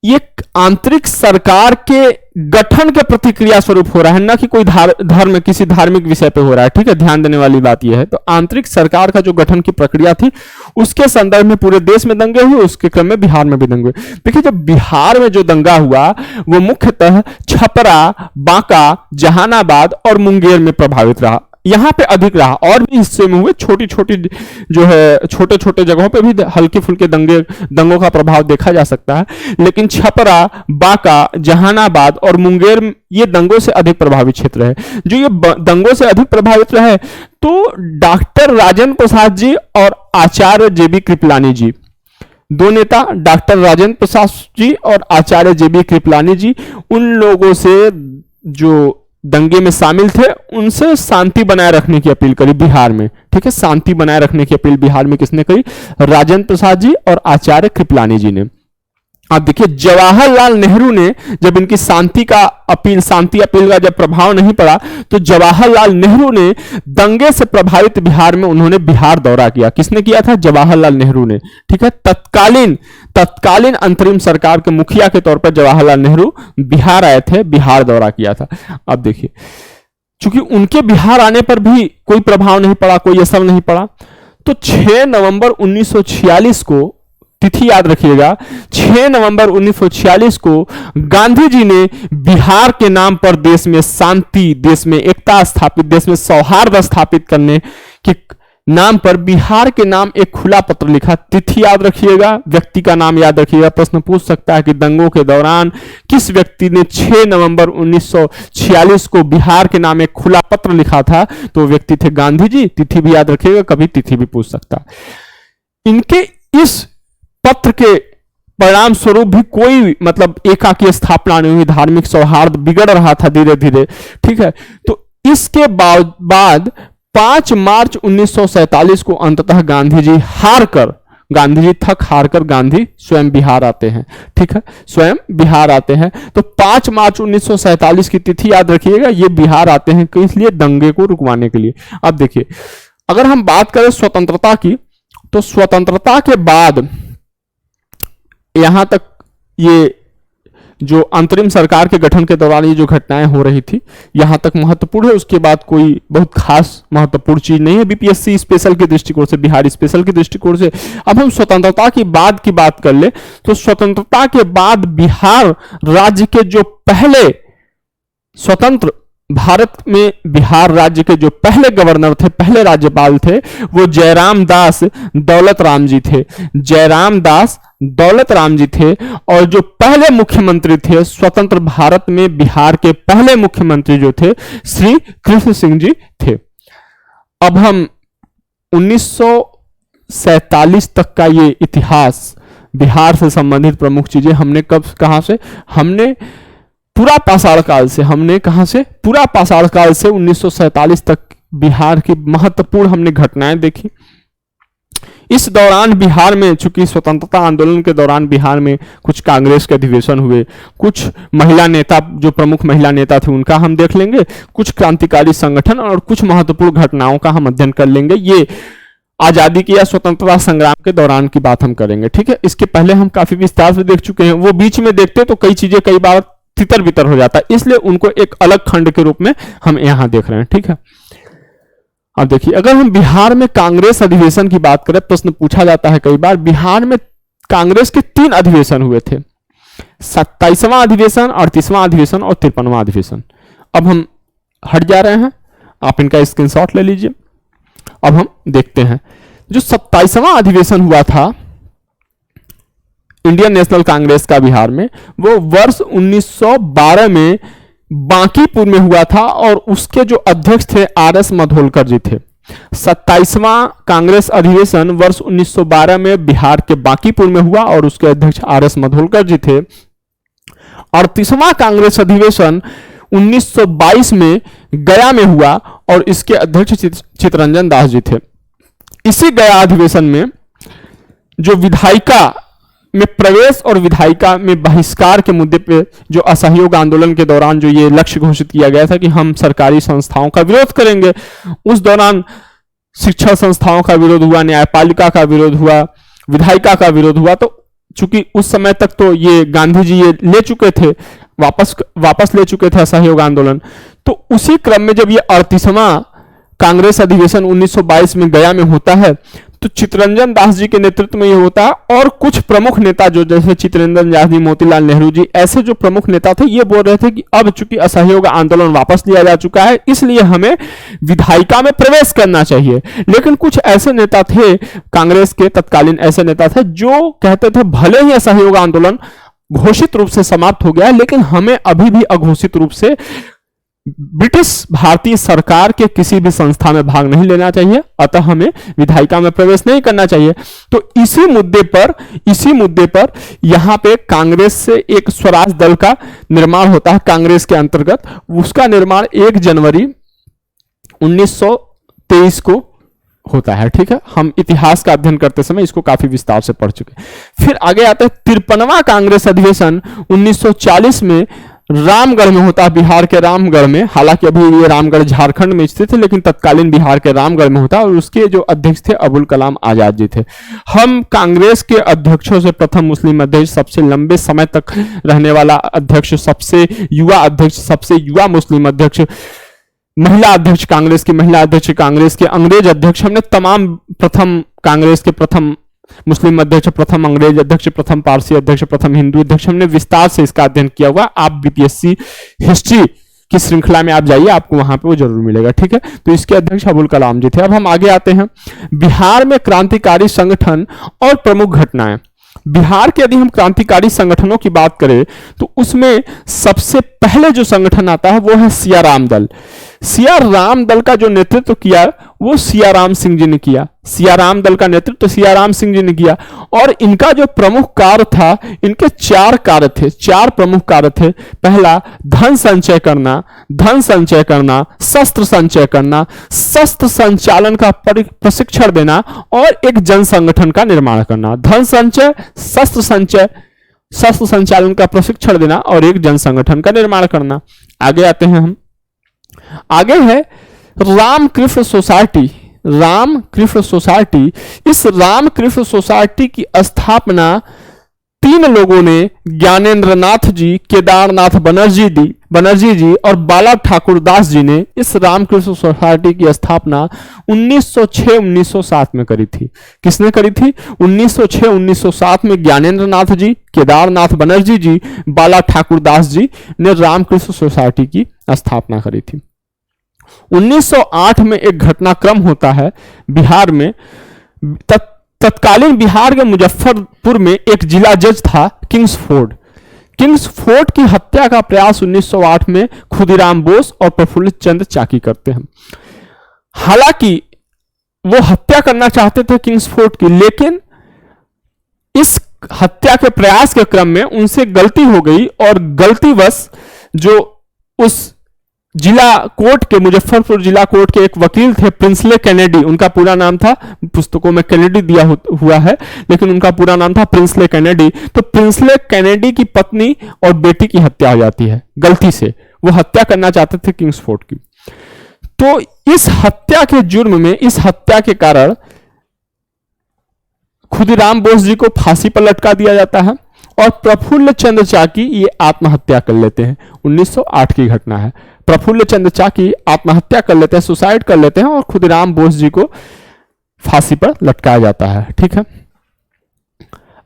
ये आंतरिक सरकार के गठन के प्रतिक्रिया स्वरूप हो रहा है, ना कि कोई धर्म किसी धार्मिक विषय पे हो रहा है। ठीक है, ध्यान देने वाली बात यह है। तो आंतरिक सरकार का जो गठन की प्रक्रिया थी उसके संदर्भ में पूरे देश में दंगे हुए, उसके क्रम में बिहार में भी दंगे हुए। देखिए, जब बिहार में जो दंगा हुआ वो मुख्यतः छपरा, बांका, जहानाबाद और मुंगेर में प्रभावित रहा, यहां पे अधिक रहा। और भी हिस्से में हुए, छोटी छोटी जो है छोटे छोटे जगहों पे भी हल्के फुल्के दंगों का प्रभाव देखा जा सकता है, लेकिन छपरा, बांका, जहानाबाद और मुंगेर ये दंगों से अधिक प्रभावित क्षेत्र है। जो ये दंगों से अधिक प्रभावित रहे तो डॉक्टर राजेंद्र प्रसाद जी और आचार्य जेबी कृपलानी जी, 2 नेता डॉक्टर राजेंद्र प्रसाद जी और आचार्य जेबी कृपलानी जी, उन लोगों से जो दंगे में शामिल थे उनसे शांति बनाए रखने की अपील करी बिहार में। ठीक है, शांति बनाए रखने की अपील बिहार में किसने करी? राजेंद्र प्रसाद जी और आचार्य कृपलानी जी ने। आप देखिए, जवाहरलाल नेहरू ने जब इनकी शांति अपील का जब प्रभाव नहीं पड़ा तो जवाहरलाल नेहरू ने दंगे से प्रभावित बिहार में उन्होंने बिहार दौरा किया। किसने किया था? जवाहरलाल नेहरू ने। ठीक है, तत्कालीन अंतरिम सरकार के मुखिया के तौर पर जवाहरलाल नेहरू बिहार आए थे, बिहार दौरा किया था। अब देखिए, चूंकि उनके बिहार आने पर भी कोई प्रभाव नहीं पड़ा, कोई असर नहीं पड़ा, तो 6 नवंबर 1946 को, तिथि याद रखिएगा, 6 नवंबर 1946 को गांधी जी ने बिहार के नाम पर देश में शांति, देश में एकता स्थापित, देश में सौहार्द स्थापित करने के नाम पर बिहार के नाम एक खुला पत्र लिखा। तिथि याद रखिएगा, व्यक्ति का नाम याद रखिएगा। प्रश्न पूछ सकता है कि दंगों के दौरान किस व्यक्ति ने 6 नवंबर 1946 को बिहार के नाम एक खुला पत्र लिखा था? तो व्यक्ति थे गांधी जी। तिथि भी याद रखिएगा, कभी तिथि भी पूछ सकता। इनके इस पत्र के परिणाम स्वरूप भी कोई मतलब एका की स्थापना नहीं हुई, धार्मिक सौहार्द बिगड़ रहा था धीरे धीरे। ठीक है, तो इसके बाद 5 मार्च 1947 को अंततः गांधी जी थक हारकर गांधी स्वयं बिहार आते हैं। ठीक है, स्वयं बिहार आते हैं। तो 5 मार्च 1947 की तिथि याद रखिएगा, ये बिहार आते हैं कि इसलिए दंगे को रुकवाने के लिए। अब देखिए, अगर हम बात करें स्वतंत्रता की, तो स्वतंत्रता के बाद यहां तक ये जो अंतरिम सरकार के गठन के दौरान ये जो घटनाएं हो रही थी यहां तक महत्वपूर्ण है। उसके बाद कोई बहुत खास महत्वपूर्ण चीज नहीं है बीपीएससी स्पेशल के दृष्टिकोण से, बिहार स्पेशल के दृष्टिकोण से। अब हम स्वतंत्रता की बात कर ले तो स्वतंत्रता के बाद बिहार राज्य के जो पहले स्वतंत्र भारत में बिहार राज्य के जो पहले गवर्नर थे, पहले राज्यपाल थे, वो जयराम दास दौलत राम जी थे। जयराम दास दौलत राम जी थे और जो पहले मुख्यमंत्री थे स्वतंत्र भारत में, बिहार के पहले मुख्यमंत्री जो थे श्री कृष्ण सिंह जी थे। अब हम 1947 तक का ये इतिहास बिहार से संबंधित प्रमुख चीजें हमने कब कहां से, हमने पूरा पाषाण काल से, हमने कहां से, पूरा पाषाण काल से 1947 तक बिहार की महत्वपूर्ण हमने घटनाएं देखी। इस दौरान बिहार में, चूंकि स्वतंत्रता आंदोलन के दौरान बिहार में कुछ कांग्रेस के अधिवेशन हुए, कुछ महिला नेता, जो प्रमुख महिला नेता थे उनका हम देख लेंगे, कुछ क्रांतिकारी संगठन और कुछ महत्वपूर्ण घटनाओं का हम अध्ययन कर लेंगे। ये आजादी की या स्वतंत्रता संग्राम के दौरान की बात हम करेंगे, ठीक है। इसके पहले हम काफी विस्तार से देख चुके हैं, वो बीच में देखते तो कई चीजें कई बार तितर बितर हो जाता है, इसलिए उनको एक अलग खंड के रूप में हम यहां देख रहे हैं, ठीक है। अब देखिए, अगर हम बिहार में कांग्रेस अधिवेशन की बात करें, प्रश्न पूछा जाता है कई बार, बिहार में कांग्रेस के 3 अधिवेशन हुए थे, 27वां अधिवेशन, 38वां अधिवेशन और 53वां अधिवेशन। अब हम हट जा रहे हैं, आप इनका स्क्रीनशॉट ले लीजिए। अब हम देखते हैं, जो 27वां अधिवेशन हुआ था इंडियन नेशनल कांग्रेस का बिहार में, वो वर्ष 1912 में बांकीपुर में हुआ था और उसके जो अध्यक्ष थे आर.एस. मधोलकर जी थे। 27वां कांग्रेस अधिवेशन वर्ष 1912 में बिहार के बांकीपुर में हुआ और उसके अध्यक्ष आर.एस. मधोलकर जी थे। 38वां कांग्रेस अधिवेशन 1922 में गया में हुआ और इसके अध्यक्ष चित्तरंजन दास जी थे। इसी गया अधिवेशन में जो विधायिका में प्रवेश और विधायिका में बहिष्कार के मुद्दे पे जो असहयोग आंदोलन के दौरान जो ये लक्ष्य घोषित किया गया था कि हम सरकारी संस्थाओं का विरोध करेंगे, उस दौरान शिक्षा संस्थाओं का विरोध हुआ, न्यायपालिका का विरोध हुआ, विधायिका का विरोध हुआ। तो चूंकि उस समय तक तो ये गांधी जी ये ले चुके थे, वापस ले चुके थे असहयोग आंदोलन, तो उसी क्रम में जब ये 38वां कांग्रेस अधिवेशन 1922 में गया में होता है, तो चित्तरंजन दास जी के नेतृत्व में ये होता है और कुछ प्रमुख नेता जो जैसे चित्तरंजन दास जी, मोतीलाल नेहरू जी, ऐसे जो प्रमुख नेता थे, ये बोल रहे थे कि अब चूंकि असहयोग आंदोलन वापस लिया जा चुका है, इसलिए हमें विधायिका में प्रवेश करना चाहिए। लेकिन कुछ ऐसे नेता थे कांग्रेस के, तत्कालीन ऐसे नेता थे जो कहते थे भले ही असहयोग आंदोलन घोषित रूप से समाप्त हो गया, लेकिन हमें अभी भी अघोषित रूप से ब्रिटिश भारतीय सरकार के किसी भी संस्था में भाग नहीं लेना चाहिए, अतः हमें विधायिका में प्रवेश नहीं करना चाहिए। तो इसी मुद्दे पर यहां पे कांग्रेस से एक स्वराज दल का निर्माण होता है कांग्रेस के अंतर्गत। उसका निर्माण 1 जनवरी 1923 को होता है, ठीक है। हम इतिहास का अध्ययन करते समय इसको काफी विस्तार से पढ़ चुके। फिर आगे आते हैं 53वां कांग्रेस अधिवेशन 1940 में रामगढ़ में होता है, बिहार के रामगढ़ में। हालांकि अभी ये रामगढ़ झारखंड में स्थित है, लेकिन तत्कालीन बिहार के रामगढ़ में होता है और उसके जो अध्यक्ष थे अबुल कलाम आजाद जी थे। हम कांग्रेस के अध्यक्षों से प्रथम मुस्लिम अध्यक्ष, सबसे लंबे समय तक रहने वाला अध्यक्ष, सबसे युवा अध्यक्ष, सबसे युवा मुस्लिम अध्यक्ष, महिला अध्यक्ष कांग्रेस की, महिला अध्यक्ष कांग्रेस के, अंग्रेज अध्यक्ष, हमने तमाम प्रथम कांग्रेस के प्रथम मुस्लिम अध्यक्ष, प्रथम अंग्रेज अध्यक्ष, प्रथम पारसी अध्यक्ष, प्रथम हिंदू अध्यक्ष, हमने विस्तार से इसका अध्ययन किया हुआ। आप बीपीएससी हिस्ट्री की श्रृंखला में आप जाइए, आपको वहां पे वो जरूर मिलेगा, ठीक है। तो इसके अध्यक्ष अबुल कलाम जी थे। अब हम आगे आते हैं बिहार में क्रांतिकारी संगठन और प्रमुख घटनाएं। बिहार के यदि हम क्रांतिकारी संगठनों की बात करें तो उसमें सबसे पहले जो संगठन आता है वो है सियाराम दल। सियाराम दल का जो नेतृत्व किया वो सियाराम सिंह जी ने किया। सियाराम दल का नेतृत्व सियाराम सिंह जी ने किया और इनका जो प्रमुख कार्य था, इनके 4 कार्य थे, 4 प्रमुख कार्य थे। पहला, धन संचय करना, शस्त्र संचय करना, शस्त्र संचालन का प्रशिक्षण देना और एक जन संगठन का निर्माण करना। धन संचय, शस्त्र संचालन का प्रशिक्षण देना और एक जन संगठन का निर्माण करना। आगे आते हैं हम, आगे है रामकृष्ण सोसाइटी। रामकृष्ण सोसाइटी, इस रामकृष्ण सोसाइटी की स्थापना 3 लोगों ने, ज्ञानेंद्र नाथ जी, केदारनाथ बनर्जी जी और बाला ठाकुर दास जी ने इस रामकृष्ण सोसाइटी की स्थापना 1906-1907 में करी थी। किसने करी थी? 1906-1907 में ज्ञानेंद्र नाथ जी, केदारनाथ बनर्जी जी, बाला ठाकुर दास जी ने रामकृष्ण सोसाइटी की स्थापना करी थी। 1908 में एक घटनाक्रम होता है बिहार में। तत्कालीन बिहार के मुजफ्फरपुर में एक जिला जज था किंग्सफोर्ड की हत्या का प्रयास 1908 में खुदीराम बोस और प्रफुल्लित चंद्र चाकी करते हैं। हालांकि वो हत्या करना चाहते थे किंग्सफोर्ड की, लेकिन इस हत्या के प्रयास के क्रम में उनसे गलती हो गई और गलतीवश जो उस जिला कोर्ट के, मुजफ्फरपुर जिला कोर्ट के एक वकील थे प्रिंसले कैनेडी, उनका पूरा नाम था, पुस्तकों में कैनेडी दिया हुआ है लेकिन उनका पूरा नाम था प्रिंसले कैनेडी। तो प्रिंसले कैनेडी की पत्नी और बेटी की हत्या हो जाती है गलती से। वो हत्या करना चाहते थे किंग्सफोर्ड की। तो इस हत्या के जुर्म में, इस हत्या के कारण खुदीराम बोस जी को फांसी पर लटका दिया जाता है और प्रफुल्ल चंद्र चाकी ये आत्महत्या कर लेते हैं। 1908 की घटना है। प्रफुल्ल चंद्र चाकी आत्महत्या कर लेते हैं, सुसाइड कर लेते हैं और खुदीराम बोस जी को फांसी पर लटकाया जाता है। ठीक है,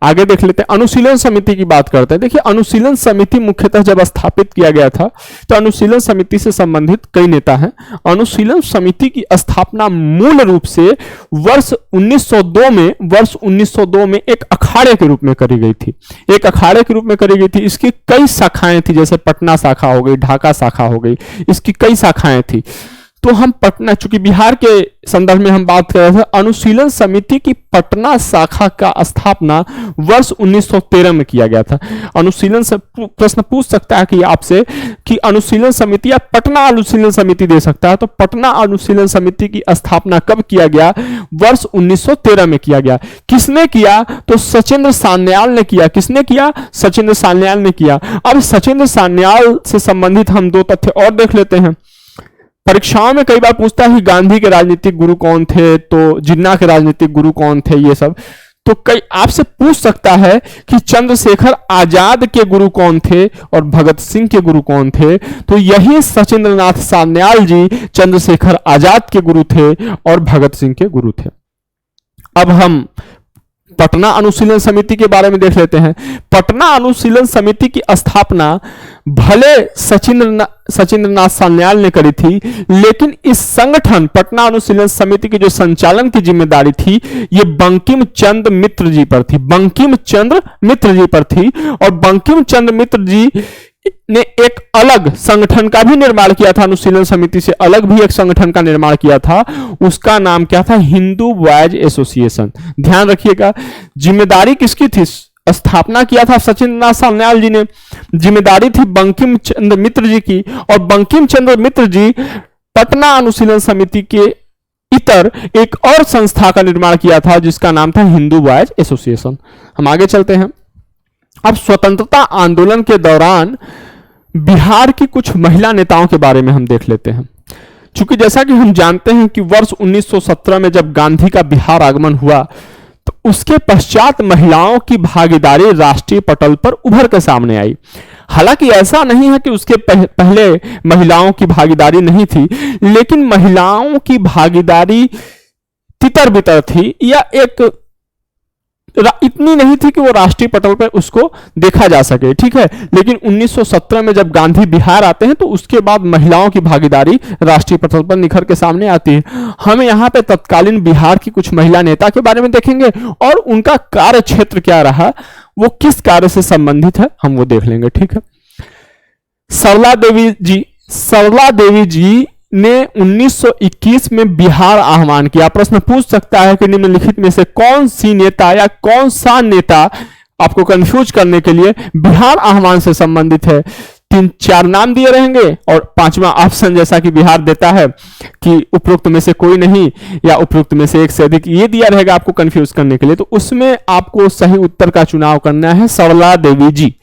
आगे देख लेते हैं। अनुशीलन समिति की बात करते हैं। देखिए, अनुशीलन समिति मुख्यतः जब स्थापित किया गया था तो अनुशीलन समिति से संबंधित कई नेता हैं। अनुशीलन समिति की स्थापना मूल रूप से वर्ष 1902 में एक अखाड़े के रूप में करी गई थी। एक अखाड़े के रूप में करी गई थी। इसकी कई शाखाएं थी, जैसे पटना शाखा हो गई, ढाका शाखा हो गई, इसकी कई शाखाएं थी। तो हम पटना, चूंकि बिहार के संदर्भ में हम बात कर रहे थे, अनुशीलन समिति की पटना शाखा का स्थापना वर्ष 1913 में किया गया था। अनुशीलन से प्रश्न पूछ सकता है कि आपसे कि अनुशीलन समिति या पटना अनुशीलन समिति दे सकता है। तो पटना अनुशीलन समिति की स्थापना कब किया गया? वर्ष 1913 में किया गया। किसने किया? तो सचिंद्र सान्याल ने किया। किसने किया? सचिंद्र सान्याल ने किया। अब सचिंद्र सान्याल से संबंधित हम दो तथ्य और देख लेते हैं। परीक्षाओं में कई बार पूछता है कि गांधी के राजनीतिक गुरु कौन थे, तो जिन्ना के राजनीतिक गुरु कौन थे, ये सब। तो कई आपसे पूछ सकता है कि चंद्रशेखर आजाद के गुरु कौन थे और भगत सिंह के गुरु कौन थे। तो यही सचिंद्रनाथ सान्याल जी चंद्रशेखर आजाद के गुरु थे और भगत सिंह के गुरु थे। अब हम पटना अनुशीलन समिति के बारे में देख लेते हैं। पटना अनुशीलन समिति की स्थापना भले सचिंद्रनाथ सान्याल ने करी थी, लेकिन इस संगठन पटना अनुशीलन समिति की जो संचालन की जिम्मेदारी थी ये बंकिम चंद्र मित्र जी पर थी। बंकिम चंद्र मित्र जी पर थी और बंकिम चंद्र मित्र जी ने एक अलग संगठन का भी निर्माण किया था। अनुशीलन समिति से अलग भी एक संगठन का निर्माण किया था। उसका नाम क्या था? Hindu boys association. ध्यान रखिएगा, जिम्मेदारी किसकी थी? स्थापना किया था सचिंद्रनाथ सान्याल जी ने, जिम्मेदारी थी बंकिम चंद्र मित्र जी की। और बंकिम चंद्र मित्र जी पटना अनुशीलन समिति के इतर एक और संस्था का निर्माण किया था जिसका नाम था हिंदू बॉयज एसोसिएशन। हम आगे चलते हैं। अब स्वतंत्रता आंदोलन के दौरान बिहार की कुछ महिला नेताओं के बारे में हम देख लेते हैं। चूंकि जैसा कि हम जानते हैं कि वर्ष 1917 में जब गांधी का बिहार आगमन हुआ तो उसके पश्चात महिलाओं की भागीदारी राष्ट्रीय पटल पर उभर कर सामने आई। हालांकि ऐसा नहीं है कि उसके पहले महिलाओं की भागीदारी नहीं थी, लेकिन महिलाओं की भागीदारी तितर बितर थी या एक इतनी नहीं थी कि वो राष्ट्रीय पटल पर उसको देखा जा सके। ठीक है, लेकिन 1917 में जब गांधी बिहार आते हैं तो उसके बाद महिलाओं की भागीदारी राष्ट्रीय पटल पर निखर के सामने आती है। हम यहाँ पे तत्कालीन बिहार की कुछ महिला नेता के बारे में देखेंगे और उनका कार्य क्षेत्र क्या रहा, वो किस कार्य से संबंधित है, हम वो देख लेंगे। ठीक है, सरला देवी जी ने 1921 में बिहार आह्वान किया। प्रश्न पूछ सकता है कि निम्नलिखित में से कौन सी नेता या कौन सा नेता आपको कंफ्यूज करने के लिए बिहार आह्वान से संबंधित है। 3-4 नाम दिए रहेंगे और 5वां ऑप्शन जैसा कि बिहार देता है कि उपरोक्त में से कोई नहीं या उपरोक्त में से एक से अधिक, ये दिया रहेगा आपको कंफ्यूज करने के लिए। तो उसमें आपको सही उत्तर का चुनाव करना है सरला देवी जी।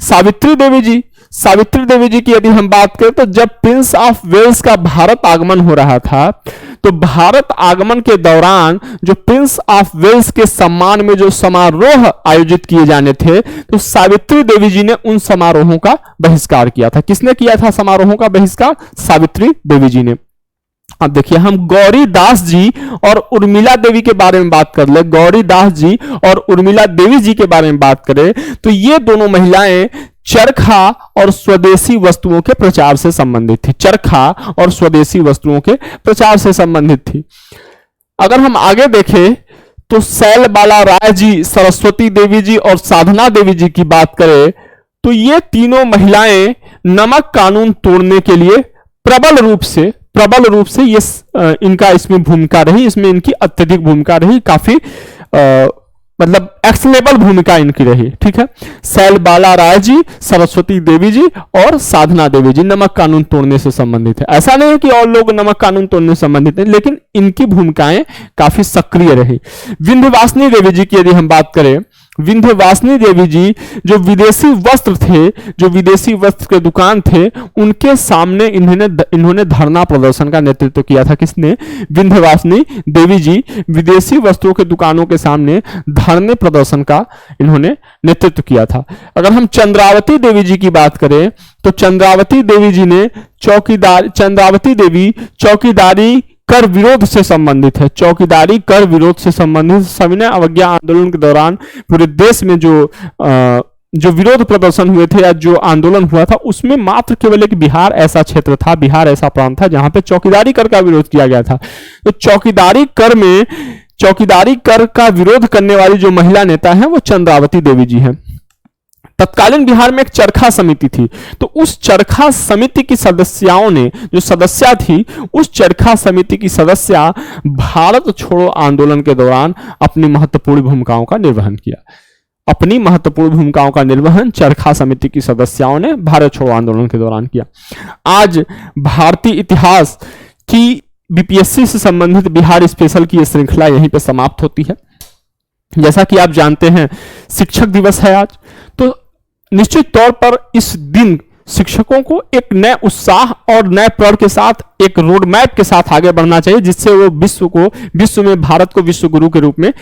सावित्री देवी जी की यदि हम बात करें तो जब प्रिंस ऑफ वेल्स का भारत आगमन हो रहा था तो भारत आगमन के दौरान जो प्रिंस ऑफ वेल्स के सम्मान में जो समारोह आयोजित किए जाने थे तो सावित्री देवी जी ने उन समारोहों का बहिष्कार किया था। किसने किया था समारोहों का बहिष्कार? सावित्री देवी जी ने। अब देखिए, हम गौरी दास जी और उर्मिला देवी के बारे में बात कर ले। गौरी दास जी और उर्मिला देवी जी के बारे में बात करें तो ये दोनों महिलाएं चरखा और स्वदेशी वस्तुओं के प्रचार से संबंधित थी। चरखा और स्वदेशी वस्तुओं के प्रचार से संबंधित थी। अगर हम आगे देखें तो शैलबाला राय जी, सरस्वती देवी जी और साधना देवी जी की बात करें तो ये तीनों महिलाएं नमक कानून तोड़ने के लिए प्रबल रूप से ये इनका इसमें भूमिका रही, इसमें इनकी अत्यधिक भूमिका रही। काफी मतलब एक्शनेबल भूमिका इनकी रही। ठीक है, शैल बाला राय जी, सरस्वती देवी जी और साधना देवी जी नमक कानून तोड़ने से संबंधित है। ऐसा नहीं है कि और लोग नमक कानून तोड़ने से संबंधित हैं, लेकिन इनकी भूमिकाएं काफी सक्रिय रही। विंध्यवासिनी देवी जी की यदि हम बात करें, विंध्यवासिनी देवी जी जो विदेशी वस्त्र थे, जो विदेशी वस्त्र के दुकान थे, उनके सामने इन्होंने धरना प्रदर्शन का नेतृत्व किया था। किसने? विंध्यवासिनी देवी जी विदेशी वस्त्रों के दुकानों के सामने धरने प्रदर्शन का इन्होंने नेतृत्व किया था। अगर हम चंद्रावती देवी जी की बात करें तो चंद्रावती देवी जी ने चंद्रावती देवी चौकीदारी कर विरोध से संबंधित है। चौकीदारी कर विरोध से संबंधित सविनय अवज्ञा आंदोलन के दौरान पूरे देश में जो विरोध प्रदर्शन हुए थे या जो आंदोलन हुआ था, उसमें मात्र केवल एक बिहार ऐसा क्षेत्र था, बिहार ऐसा प्रांत था जहां पे चौकीदारी कर का विरोध किया गया था। तो चौकीदारी कर का विरोध करने वाली जो महिला नेता है वो चंद्रावती देवी जी हैं। तत्कालीन बिहार में एक चरखा समिति थी, तो उस चरखा समिति की सदस्याओं ने, जो सदस्या थी, उस चरखा समिति की सदस्या भारत छोड़ो आंदोलन के दौरान अपनी महत्वपूर्ण भूमिकाओं का निर्वहन किया। अपनी महत्वपूर्ण भूमिकाओं का निर्वहन चरखा समिति की सदस्याओं ने भारत छोड़ो आंदोलन के दौरान किया। आज भारतीय इतिहास की बीपीएससी से संबंधित बिहार स्पेशल की यह श्रृंखला यहीं पे समाप्त होती है। जैसा कि आप जानते हैं शिक्षक दिवस है आज, तो निश्चित तौर पर इस दिन शिक्षकों को एक नए उत्साह और नए प्रण के साथ, एक रोड मैप के साथ आगे बढ़ना चाहिए, जिससे वो विश्व में भारत को विश्व गुरु के रूप में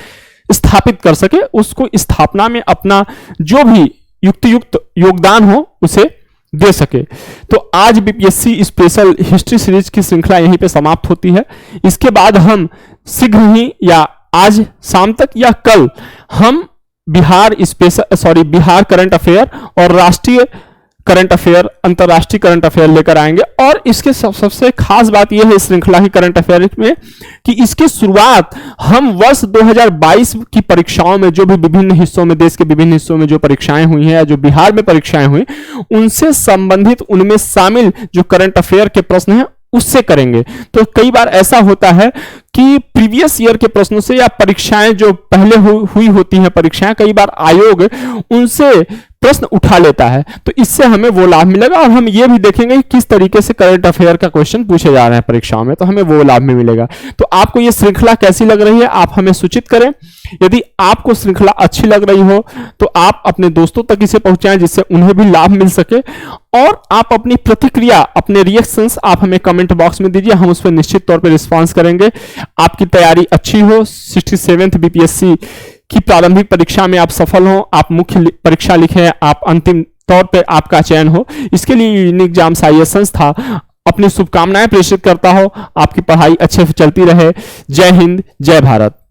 स्थापित कर सके। उसको स्थापना में अपना जो भी युक्त योगदान हो उसे दे सके। तो आज बीपीएससी स्पेशल हिस्ट्री सीरीज की श्रृंखला यहीं पे समाप्त होती है। इसके बाद हम शीघ्र ही या आज शाम तक या कल हम बिहार करंट अफेयर और राष्ट्रीय करंट अफेयर, अंतरराष्ट्रीय करंट अफेयर लेकर आएंगे। और इसके सबसे खास बात यह है इस श्रृंखला की करंट अफेयर में कि इसकी शुरुआत हम वर्ष 2022 की परीक्षाओं में, जो भी विभिन्न हिस्सों में, देश के विभिन्न हिस्सों में जो परीक्षाएं हुई हैं या जो बिहार में परीक्षाएं हुई, उनसे संबंधित, उनमें शामिल जो करंट अफेयर के प्रश्न हैं उससे करेंगे। तो कई बार ऐसा होता है कि प्रीवियस ईयर के प्रश्नों से या परीक्षाएं जो पहले हुई होती हैं परीक्षाएं, कई बार आयोग उनसे प्रश्न उठा लेता है, तो इससे हमें वो लाभ मिलेगा। और हम ये भी देखेंगे कि किस तरीके से करंट अफेयर का क्वेश्चन पूछे जा रहे हैं परीक्षाओं में, तो हमें वो लाभ भी मिलेगा। तो आपको ये श्रृंखला कैसी लग रही है आप हमें सूचित करें। यदि आपको श्रृंखला अच्छी लग रही हो तो आप अपने दोस्तों तक इसे पहुंचाएं, जिससे उन्हें भी लाभ मिल सके। और आप अपनी प्रतिक्रिया, अपने रिएक्शंस आप हमें कमेंट बॉक्स में दीजिए, हम उस पर निश्चित तौर पर रिस्पॉन्स करेंगे। आपकी तैयारी अच्छी हो, 67th बीपीएससी की प्रारंभिक परीक्षा में आप सफल हो, आप मुख्य परीक्षा लिखें, आप अंतिम तौर पे आपका चयन हो, इसके लिए यूनिक एग्जाम्स IAS संस्था अपनी शुभकामनाएं प्रेषित करता हो। आपकी पढ़ाई अच्छे से चलती रहे। जय हिंद, जय भारत।